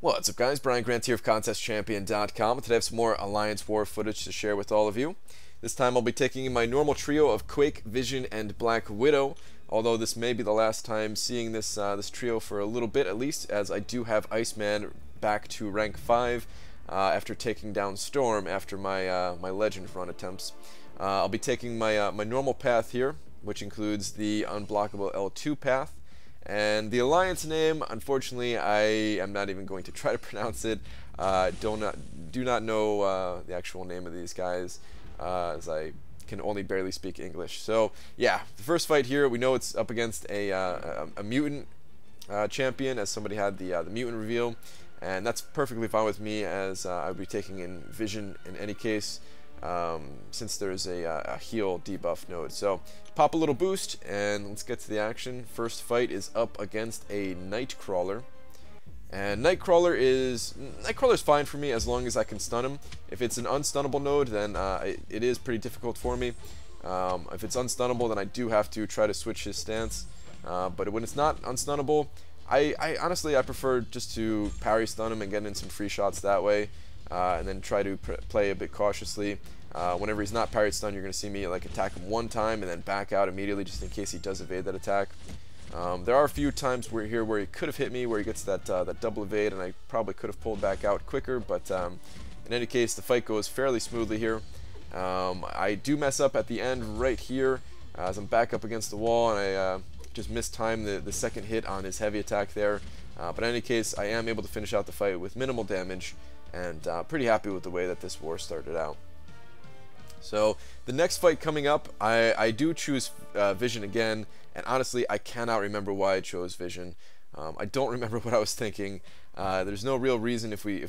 What's up, guys? Brian Grant here of ContestChampion.com. Today I have some more Alliance War footage to share with all of you. This time I'll be taking my normal trio of Quake, Vision, and Black Widow, although this may be the last time seeing this trio for a little bit at least, as I do have Iceman back to rank 5 after taking down Storm after my Legend run attempts. I'll be taking my normal path here, which includes the unblockable L2 path. And the Alliance name, unfortunately, I am not even going to try to pronounce it. Do not know the actual name of these guys, as I can only barely speak English. So, yeah, the first fight here, we know it's up against a mutant champion, as somebody had the mutant reveal, and that's perfectly fine with me, as I'll be taking in Vision in any case. Since there's a heal debuff node. So pop a little boost and let's get to the action. First fight is up against a Nightcrawler, and Nightcrawler's fine for me as long as I can stun him. If it's an unstunnable node, then it is pretty difficult for me. If it's unstunnable, then I do have to try to switch his stance, but when it's not unstunnable, I honestly prefer just to parry stun him and get in some free shots that way. And then try to play a bit cautiously. Whenever he's not parried stun, you're going to see me like attack him one time and then back out immediately, just in case he does evade that attack. There are a few times where he could have hit me, where he gets that double evade, and I probably could have pulled back out quicker. But in any case, the fight goes fairly smoothly here. I do mess up at the end right here, as I'm back up against the wall, and I just mistime the second hit on his heavy attack there. But in any case, I am able to finish out the fight with minimal damage, and pretty happy with the way that this war started out. So the next fight coming up, I do choose Vision again, and honestly I cannot remember why I chose Vision. I don't remember what I was thinking. There's no real reason if we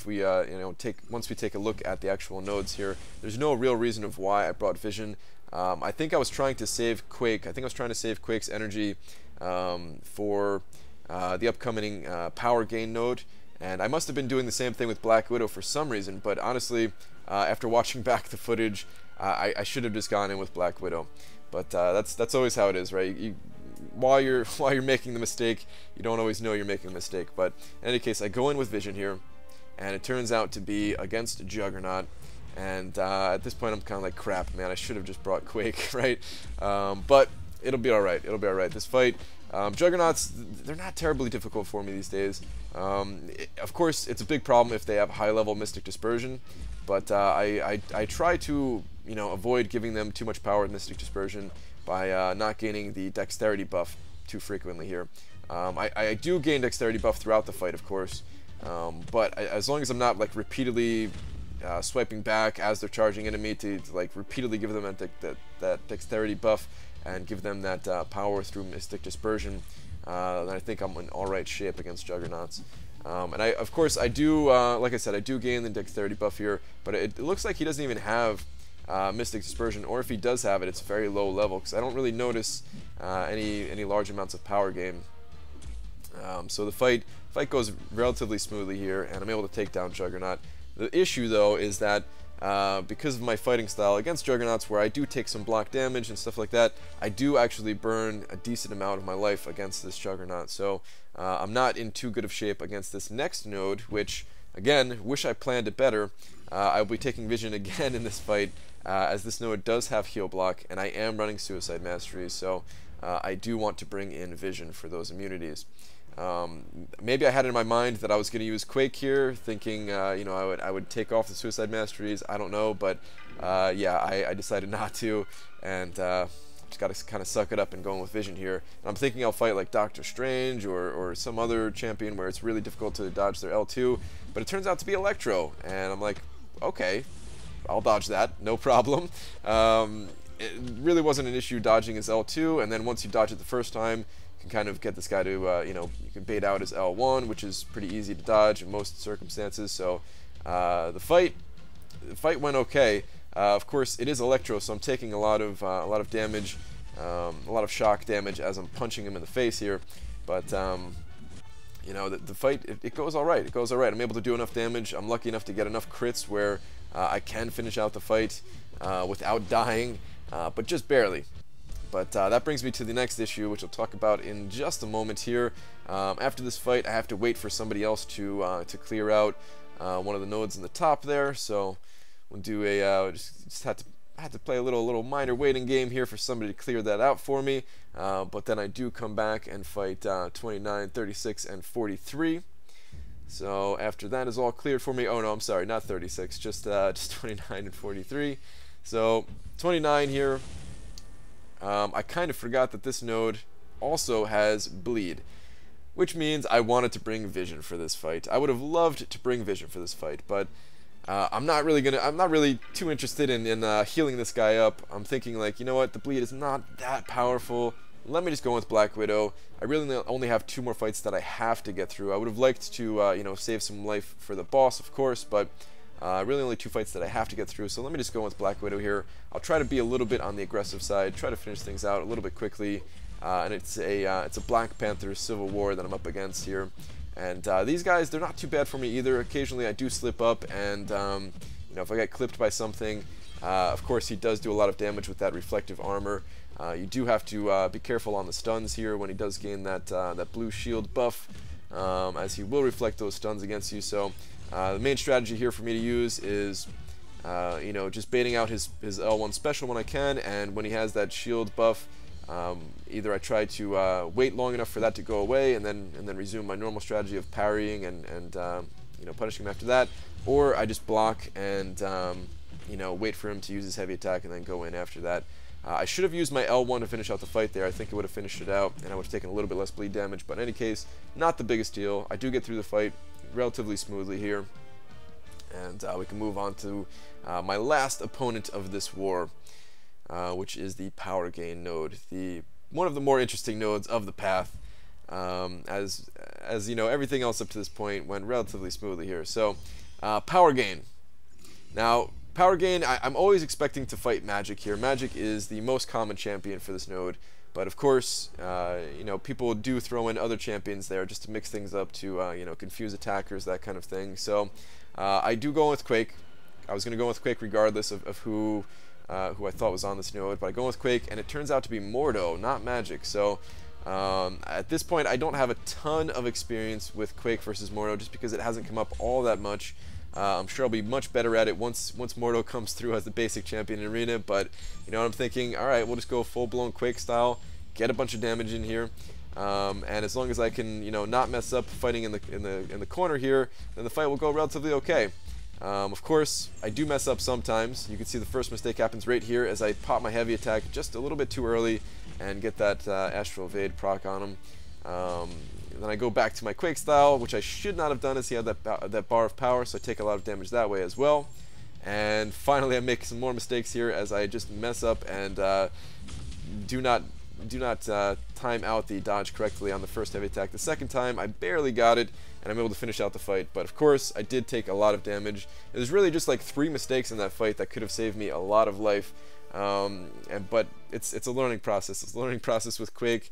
once we take a look at the actual nodes here, there's no real reason of why I brought Vision. I think I was trying to save Quake. I think I was trying to save Quake's energy for the upcoming power gain node. And I must have been doing the same thing with Black Widow for some reason, but honestly, after watching back the footage, I should have just gone in with Black Widow. But that's always how it is, right? While you're making the mistake, you don't always know you're making a mistake. But in any case, I go in with Vision here, and it turns out to be against Juggernaut. And at this point, I'm kind of like, crap, man, I should have just brought Quake, right? But it'll be all right. It'll be all right. This fight. Juggernauts, they're not terribly difficult for me these days. Of course, it's a big problem if they have high-level Mystic Dispersion, but I try to avoid giving them too much power with Mystic Dispersion by not gaining the Dexterity buff too frequently here. I do gain Dexterity buff throughout the fight, of course, but as long as I'm not like repeatedly swiping back as they're charging into me to like repeatedly give them that Dexterity buff and give them that power through Mystic Dispersion, then I think I'm in alright shape against Juggernauts. And of course, I do, like I said, I do gain the Dexterity buff here, but it looks like he doesn't even have Mystic Dispersion, or if he does have it, it's very low level, because I don't really notice any large amounts of power gain. So the fight goes relatively smoothly here, and I'm able to take down Juggernaut. The issue, though, is that because of my fighting style against Juggernauts, where I do take some block damage and stuff like that, I do actually burn a decent amount of my life against this Juggernaut. So I'm not in too good of shape against this next node, which, again, wish I planned it better. I will be taking Vision again in this fight, as this node does have heal block, and I am running Suicide Mastery, so I do want to bring in Vision for those immunities. Maybe I had it in my mind that I was going to use Quake here, thinking I would take off the Suicide Masteries. I don't know, but yeah, I decided not to, and just got to kind of suck it up and go with Vision here. And I'm thinking I'll fight like Doctor Strange or some other champion where it's really difficult to dodge their L2, but it turns out to be Electro, and I'm like, okay, I'll dodge that, no problem. It really wasn't an issue dodging his L2, and then once you dodge it the first time, can kind of get this guy to, you can bait out his L1, which is pretty easy to dodge in most circumstances. So the fight went okay. Of course, it is Electro, so I'm taking a lot of damage, a lot of shock damage as I'm punching him in the face here. But the fight, it goes all right. It goes all right. I'm able to do enough damage. I'm lucky enough to get enough crits where I can finish out the fight without dying, but just barely. But that brings me to the next issue, which I'll talk about in just a moment here. After this fight, I have to wait for somebody else to clear out one of the nodes in the top there. So we'll do a just had to play a little minor waiting game here for somebody to clear that out for me. But then I do come back and fight 29, 36, and 43. So after that is all cleared for me, oh no, I'm sorry, not 36, just 29 and 43. So 29 here. I kind of forgot that this node also has bleed, which means I wanted to bring Vision for this fight. I would have loved to bring Vision for this fight, but I'm not really too interested in healing this guy up. I'm thinking, like, you know what, the bleed is not that powerful. Let me just go with Black Widow. I really only have 2 more fights that I have to get through. I would have liked to you know, save some life for the boss, of course, but really only 2 fights that I have to get through, so let me just go with Black Widow here. I'll try to be a little bit on the aggressive side, try to finish things out a little bit quickly, and it's a Black Panther Civil War that I'm up against here. And these guys, they're not too bad for me either. Occasionally I do slip up, and you know, if I get clipped by something, of course he does do a lot of damage with that reflective armor. You do have to be careful on the stuns here when he does gain that blue shield buff, as he will reflect those stuns against you. So the main strategy here for me to use is you know, just baiting out his L1 special when I can, and when he has that shield buff, either I try to wait long enough for that to go away and then resume my normal strategy of parrying and you know, punishing him after that, or I just block and you know, wait for him to use his heavy attack and then go in after that. I should have used my L1 to finish out the fight there. I think it would have finished it out, and I would have taken a little bit less bleed damage, but in any case, not the biggest deal. I do get through the fight relatively smoothly here, and we can move on to my last opponent of this war, which is the Power Gain node, one of the more interesting nodes of the path. As you know, everything else up to this point went relatively smoothly here. So Power Gain. Now, Power Gain, I'm always expecting to fight Magic here. Magic is the most common champion for this node, but of course, you know, people do throw in other champions there just to mix things up to, you know, confuse attackers, that kind of thing. So I do go with Quake. I was going to go with Quake regardless of who I thought was on this node, but I go with Quake, and it turns out to be Mordo, not Magic. So at this point, I don't have a ton of experience with Quake versus Mordo just because it hasn't come up all that much. I'm sure I'll be much better at it once Mordo comes through as the basic champion in Arena, but you know what I'm thinking? Alright, we'll just go full-blown Quake style, get a bunch of damage in here, and as long as I can, you know, not mess up fighting in the corner here, then the fight will go relatively okay. Of course, I do mess up sometimes. You can see the first mistake happens right here as I pop my heavy attack just a little bit too early and get that Astral Evade proc on him. Then I go back to my Quake style, which I should not have done as he had that bar of power, so I take a lot of damage that way as well. And finally I make some more mistakes here as I just mess up and do not time out the dodge correctly on the first heavy attack. The second time I barely got it, and I'm able to finish out the fight, but of course I did take a lot of damage. It was really just like 3 mistakes in that fight that could have saved me a lot of life. But it's a learning process. It's a learning process with Quake.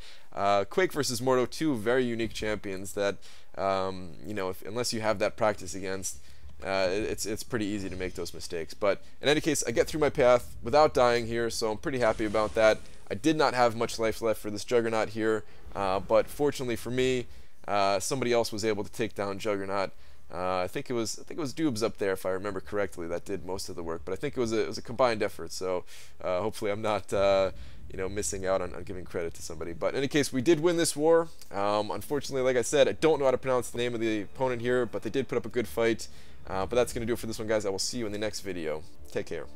Quake versus Mordo, 2 very unique champions that you know, unless you have that practice against, it's pretty easy to make those mistakes. But in any case, I get through my path without dying here, so I'm pretty happy about that. I did not have much life left for this Juggernaut here, but fortunately for me, somebody else was able to take down Juggernaut. I think it was Dubes up there, if I remember correctly, that did most of the work. But I think it was a combined effort. So hopefully I'm not you know, missing out on giving credit to somebody. But in any case, we did win this war. Unfortunately, like I said, I don't know how to pronounce the name of the opponent here, but they did put up a good fight. But that's going to do it for this one, guys. I will see you in the next video. Take care.